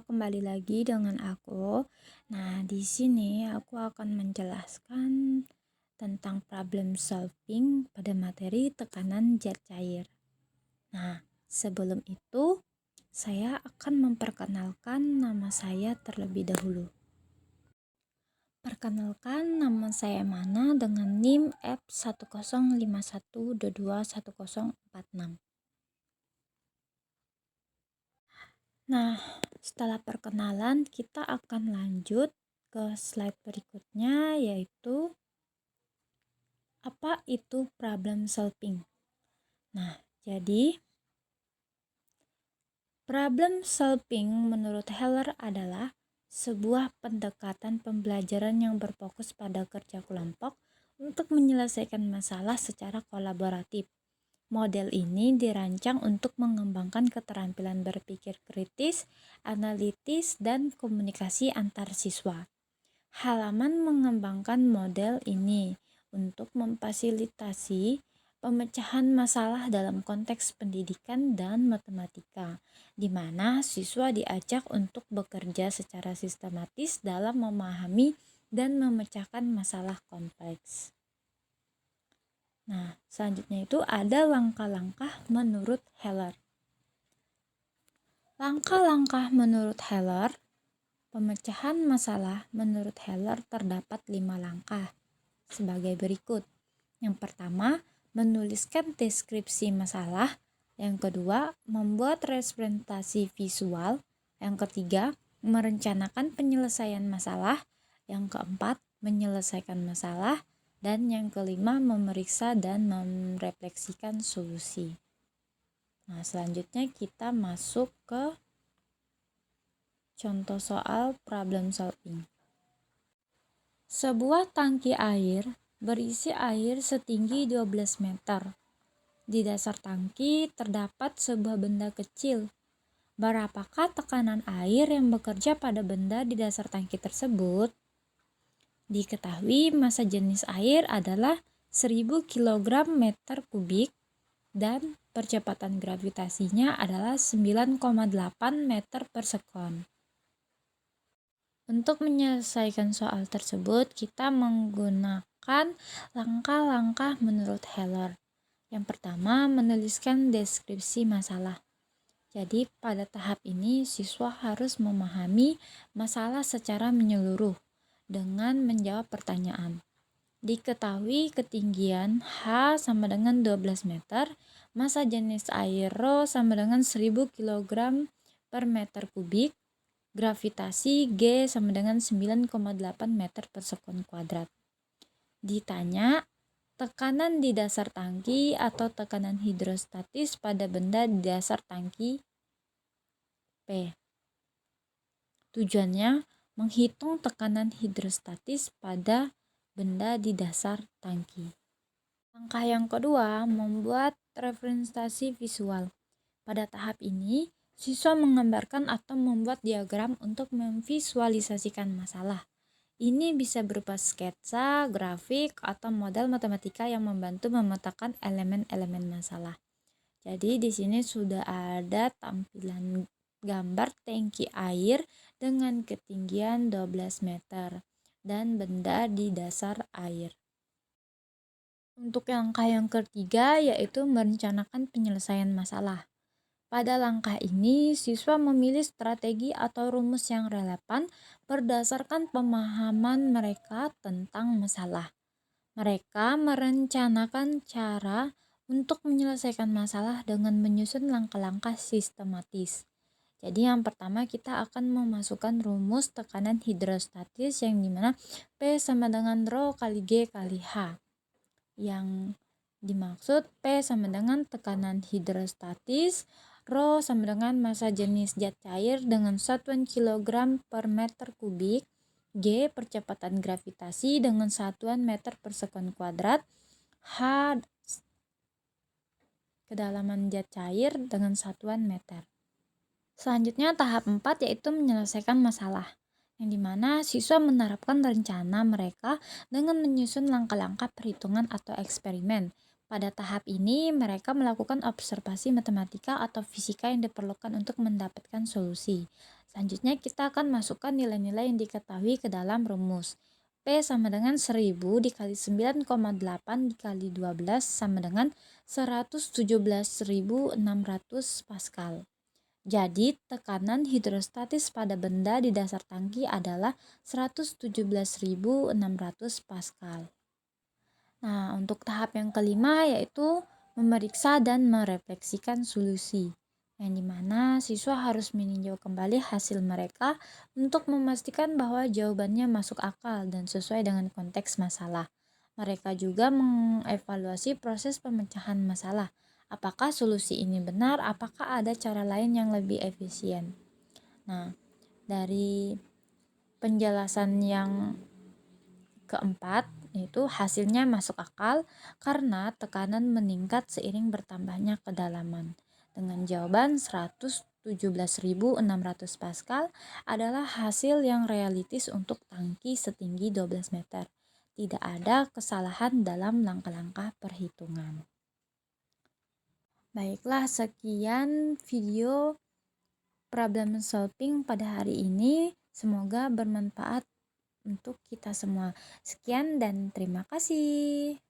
kembali lagi dengan aku. Nah, di sini aku akan menjelaskan tentang problem solving pada materi tekanan zat cair. Nah, sebelum itu saya akan memperkenalkan nama saya terlebih dahulu. Perkenalkan, nama saya Mana dengan NIM F1051221046. Nah, setelah perkenalan, kita akan lanjut ke slide berikutnya, yaitu apa itu problem solving. Nah, jadi problem solving menurut Heller adalah sebuah pendekatan pembelajaran yang berfokus pada kerja kelompok untuk menyelesaikan masalah secara kolaboratif. Model ini dirancang untuk mengembangkan keterampilan berpikir kritis, analitis, dan komunikasi antar siswa. Halaman mengembangkan model ini untuk memfasilitasi pemecahan masalah dalam konteks pendidikan dan matematika, di mana siswa diajak untuk bekerja secara sistematis dalam memahami dan memecahkan masalah kompleks. Nah, selanjutnya itu ada langkah-langkah menurut Heller. Langkah-langkah menurut Heller, pemecahan masalah menurut Heller terdapat 5 langkah sebagai berikut. Yang pertama, menuliskan deskripsi masalah. Yang kedua, membuat representasi visual. Yang ketiga, merencanakan penyelesaian masalah. Yang keempat, menyelesaikan masalah. Dan yang kelima, memeriksa dan merefleksikan solusi. Nah, selanjutnya kita masuk ke contoh soal problem solving. Sebuah tangki air berisi air setinggi 12 meter. Di dasar tangki terdapat sebuah benda kecil. Berapakah tekanan air yang bekerja pada benda di dasar tangki tersebut? Diketahui massa jenis air adalah 1000 kg meter kubik dan percepatan gravitasinya adalah 9,8 meter per sekon. Untuk menyelesaikan soal tersebut, kita menggunakan langkah-langkah menurut Heller. Yang pertama, menuliskan deskripsi masalah. Jadi, pada tahap ini siswa harus memahami masalah secara menyeluruh dengan menjawab pertanyaan. Diketahui ketinggian H sama dengan 12 meter, massa jenis air Rho sama dengan 1000 kg per meter kubik, gravitasi G sama dengan 9,8 meter per sekon kuadrat. Ditanya, tekanan di dasar tangki atau tekanan hidrostatis pada benda di dasar tangki P. Tujuannya menghitung tekanan hidrostatis pada benda di dasar tangki. Langkah yang kedua, membuat representasi visual. Pada tahap ini, siswa menggambarkan atau membuat diagram untuk memvisualisasikan masalah. Ini bisa berupa sketsa, grafik, atau model matematika yang membantu memetakan elemen-elemen masalah. Jadi di sini sudah ada tampilan gambar tangki air dengan ketinggian 12 meter dan benda di dasar air. Untuk langkah yang ketiga yaitu merencanakan penyelesaian masalah. Pada langkah ini, siswa memilih strategi atau rumus yang relevan berdasarkan pemahaman mereka tentang masalah. Mereka merencanakan cara untuk menyelesaikan masalah dengan menyusun langkah-langkah sistematis. Jadi yang pertama kita akan memasukkan rumus tekanan hidrostatis yang dimana P sama dengan Rho kali G kali H. Yang dimaksud P sama dengan tekanan hidrostatis, Rho sama dengan massa jenis zat cair dengan satuan kilogram per meter kubik, G percepatan gravitasi dengan satuan meter per sekon kuadrat, H kedalaman zat cair dengan satuan meter. Selanjutnya tahap 4 yaitu menyelesaikan masalah, yang dimana siswa menerapkan rencana mereka dengan menyusun langkah-langkah perhitungan atau eksperimen. Pada tahap ini mereka melakukan observasi matematika atau fisika yang diperlukan untuk mendapatkan solusi. Selanjutnya kita akan masukkan nilai-nilai yang diketahui ke dalam rumus. P sama dengan 1000 dikali 9,8 dikali 12 sama dengan 117.600 Pascal. Jadi tekanan hidrostatis pada benda di dasar tangki adalah 117.600 Pascal. Nah, untuk tahap yang kelima yaitu memeriksa dan merefleksikan solusi, yang dimana siswa harus meninjau kembali hasil mereka untuk memastikan bahwa jawabannya masuk akal dan sesuai dengan konteks masalah. Mereka juga mengevaluasi proses pemecahan masalah. Apakah solusi ini benar? Apakah ada cara lain yang lebih efisien? Nah, dari penjelasan yang keempat, yaitu hasilnya masuk akal karena tekanan meningkat seiring bertambahnya kedalaman. Dengan jawaban 117.600 Pascal adalah hasil yang realistis untuk tangki setinggi 12 meter. Tidak ada kesalahan dalam langkah-langkah perhitungan. Baiklah, sekian video problem solving pada hari ini. Semoga bermanfaat untuk kita semua. Sekian dan terima kasih.